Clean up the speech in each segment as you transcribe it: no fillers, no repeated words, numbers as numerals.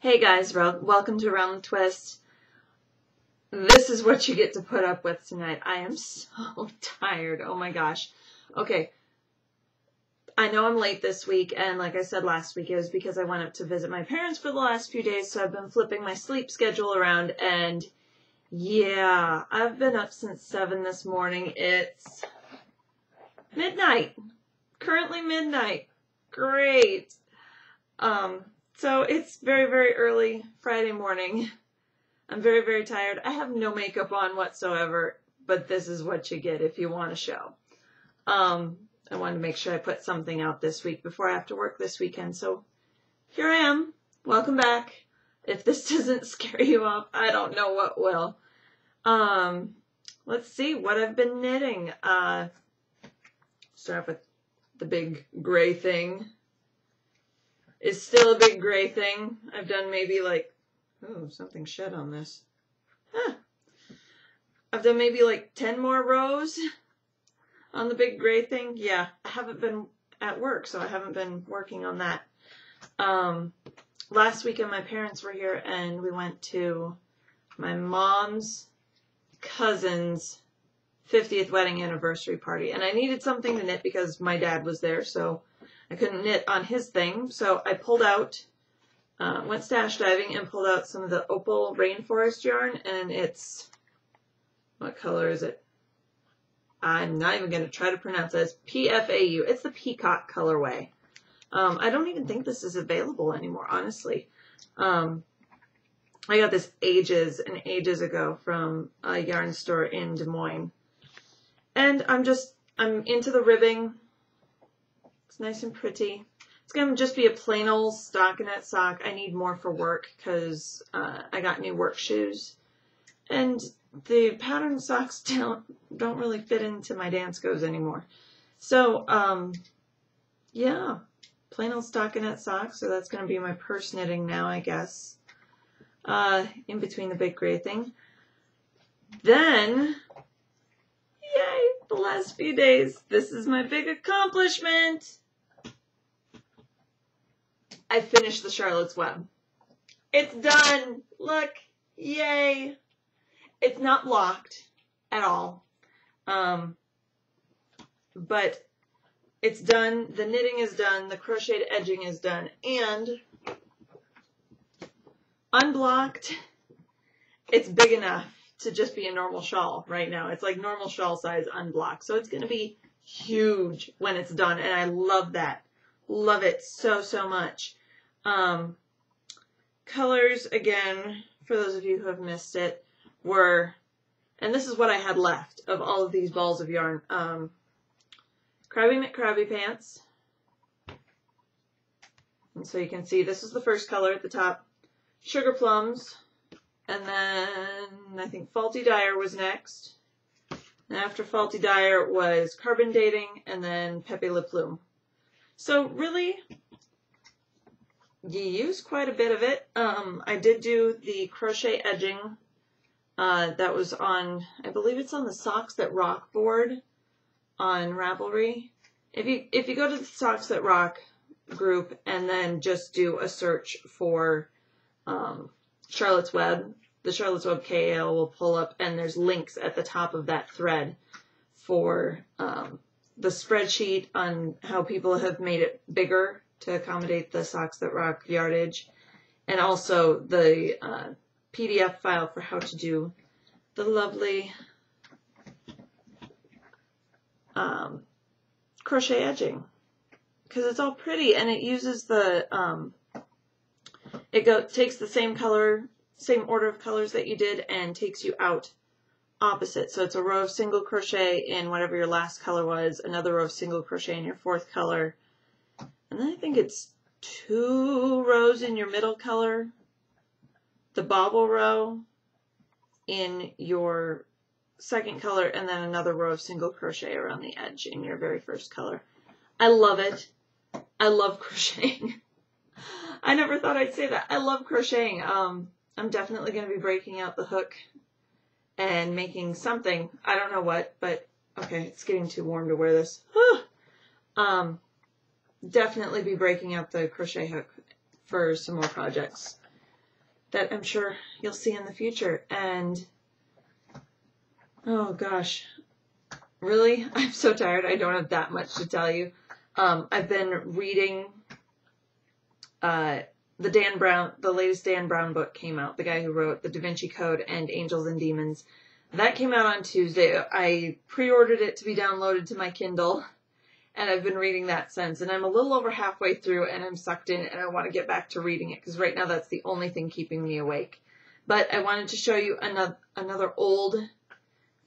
Hey guys, welcome to Around the Twist. This is what you get to put up with tonight. I am so tired. Oh my gosh. Okay. I know I'm late this week, and like I said last week, it was because I went up to visit my parents for the last few days, so I've been flipping my sleep schedule around, and yeah, I've been up since 7 this morning. It's midnight. Currently midnight. Great. So it's very, very early Friday morning. I'm very, very tired. I have no makeup on whatsoever, but this is what you get if you want a show. I wanted to make sure I put something out this week before I have to work this weekend. So here I am. Welcome back. If this doesn't scare you off, I don't know what will. Let's see what I've been knitting. Start off with the big gray thing. It's still a big gray thing. I've done maybe like, oh, something shed on this. Huh. I've done maybe like 10 more rows on the big gray thing. Yeah, I haven't been at work, so I haven't been working on that. Last weekend my parents were here and we went to my mom's cousin's 50th wedding anniversary party. And I needed something to knit because my dad was there, so I couldn't knit on his thing. So I pulled out, went stash diving and pulled out some of the Opal Rainforest yarn. And it's, what color is it? I'm not even going to try to pronounce it. It's PFAU. It's the Peacock colorway. I don't even think this is available anymore, honestly. I got this ages and ages ago from a yarn store in Des Moines. And I'm into the ribbing. It's nice and pretty. It's going to just be a plain old stockinette sock. I need more for work because I got new work shoes. And the pattern socks don't really fit into my dance goes anymore. So, yeah, plain old stockinette socks. So that's going to be my purse knitting now, I guess, in between the big gray thing. Then, yay, the last few days, this is my big accomplishment. I finished the Charlotte's Web. It's done. Look, yay. It's not blocked at all. But it's done. The knitting is done. The crocheted edging is done. And unblocked, it's big enough to just be a normal shawl right now. It's like normal shawl size unblocked. So it's going to be huge when it's done. And I love that. Love it so, so much. Colors, again, for those of you who have missed it, were, and this is what I had left of all of these balls of yarn. Krabby McCrabby Pants. And so you can see this is the first color at the top. Sugar Plums. And then I think Faulty Dyer was next. And after Faulty Dyer was Carbon Dating and then Pepe Le Plume. So really, you use quite a bit of it. I did do the crochet edging. That was on, I believe it's on the Socks That Rock board on Ravelry. If you go to the Socks That Rock group and then just do a search for Charlotte's Web, the Charlotte's Web KAL will pull up, and there's links at the top of that thread for the spreadsheet on how people have made it bigger to accommodate the Socks That Rock yardage, and also the PDF file for how to do the lovely crochet edging, because it's all pretty and it uses the takes the same color, same order of colors that you did and takes you out opposite. So it's a row of single crochet in whatever your last color was, another row of single crochet in your fourth color, and then I think it's 2 rows in your middle color, the bobble row in your second color, and then another row of single crochet around the edge in your very first color. I love it. I love crocheting. I never thought I'd say that. I love crocheting. I'm definitely going to be breaking out the hook and making something. I don't know what, but okay, it's getting too warm to wear this. Definitely be breaking out the crochet hook for some more projects. that I'm sure you'll see in the future. And oh gosh, really? I'm so tired. I don't have that much to tell you. I've been reading the latest Dan Brown book came out, the guy who wrote The Da Vinci Code and Angels and Demons. That came out on Tuesday. I pre-ordered it to be downloaded to my Kindle, and I've been reading that since. And I'm a little over halfway through, and I'm sucked in, and I want to get back to reading it, because right now that's the only thing keeping me awake. But I wanted to show you another old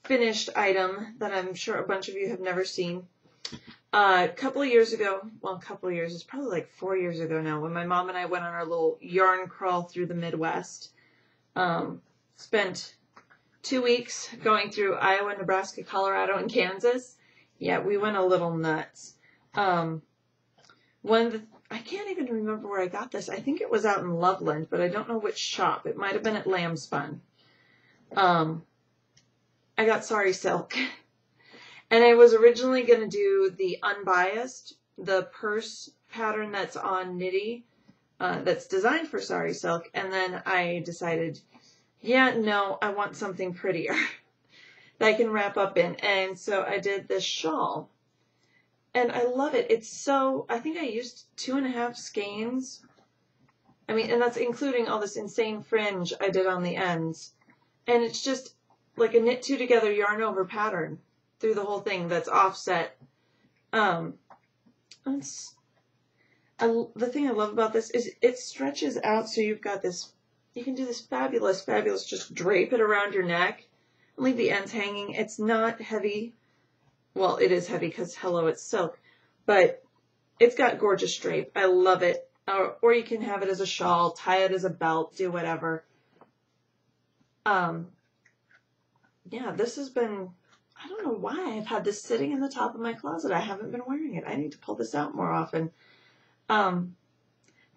finished item that I'm sure a bunch of you have never seen. A couple of years ago, well, a couple of years, it's probably like 4 years ago now, when my mom and I went on our little yarn crawl through the Midwest. Spent 2 weeks going through Iowa, Nebraska, Colorado, and Kansas. Yeah, we went a little nuts. I can't even remember where I got this. I think it was out in Loveland, but I don't know which shop. It might have been at Lamb Spun. I got Sari Silk. And I was originally going to do the unbiased, the purse pattern that's on Knitty, that's designed for Sari Silk. And then I decided, yeah, no, I want something prettier that I can wrap up in. And so I did this shawl. And I love it. It's so, I think I used 2.5 skeins. I mean, and that's including all this insane fringe I did on the ends. And it's just like a knit 2 together yarn over pattern through the whole thing that's offset. The thing I love about this is it stretches out, so you've got this, you can do this fabulous, just drape it around your neck and leave the ends hanging. It's not heavy. Well, it is heavy because, hello, it's silk, but it's got gorgeous drape. I love it. Or you can have it as a shawl, tie it as a belt, do whatever. Yeah, this has been, I don't know why I've had this sitting in the top of my closet. I haven't been wearing it. I need to pull this out more often. The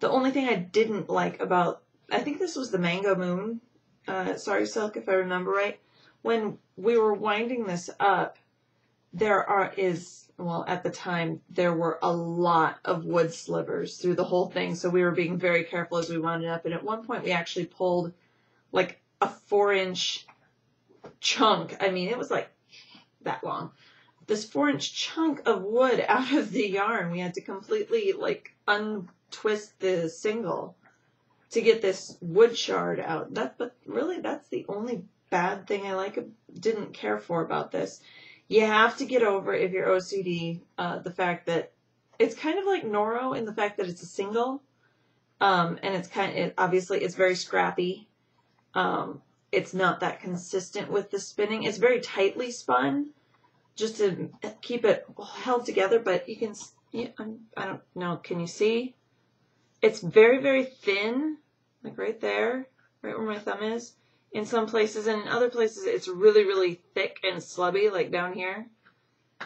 only thing I didn't like about, I think this was the Mango Moon Sari Silk, if I remember right. When we were winding this up, well, at the time, there were a lot of wood slivers through the whole thing. So we were being very careful as we wound it up. And at one point, we actually pulled like a 4-inch chunk. I mean, it was like that long. This 4-inch chunk of wood out of the yarn. We had to completely like untwist the single to get this wood shard out. But really, that's the only bad thing I didn't care for about this. You have to get over, if you're OCD, the fact that it's kind of like Noro in the fact that it's a single, and obviously it's very scrappy. It's not that consistent with the spinning. It's very tightly spun, just to keep it held together. But you can, I don't know, can you see? It's very, very thin, like right there, right where my thumb is. In some places, and in other places it's really, really thick and slubby, like down here.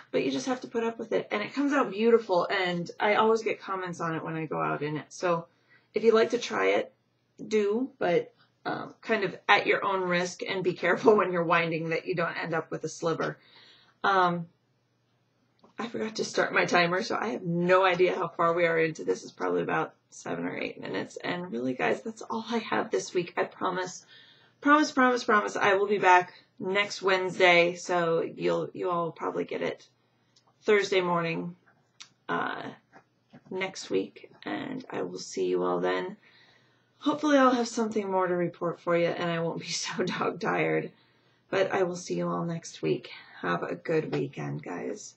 But you just have to put up with it. And it comes out beautiful, and I always get comments on it when I go out in it. So if you like to try it, do, but kind of at your own risk, and be careful when you're winding that you don't end up with a sliver. I forgot to start my timer, so I have no idea how far we are into this. It's probably about 7 or 8 minutes. And really, guys, that's all I have this week. I promise. Promise, I will be back next Wednesday, so you all probably get it Thursday morning next week, and I will see you all then. Hopefully I'll have something more to report for you, and I won't be so dog tired, but I will see you all next week. Have a good weekend, guys.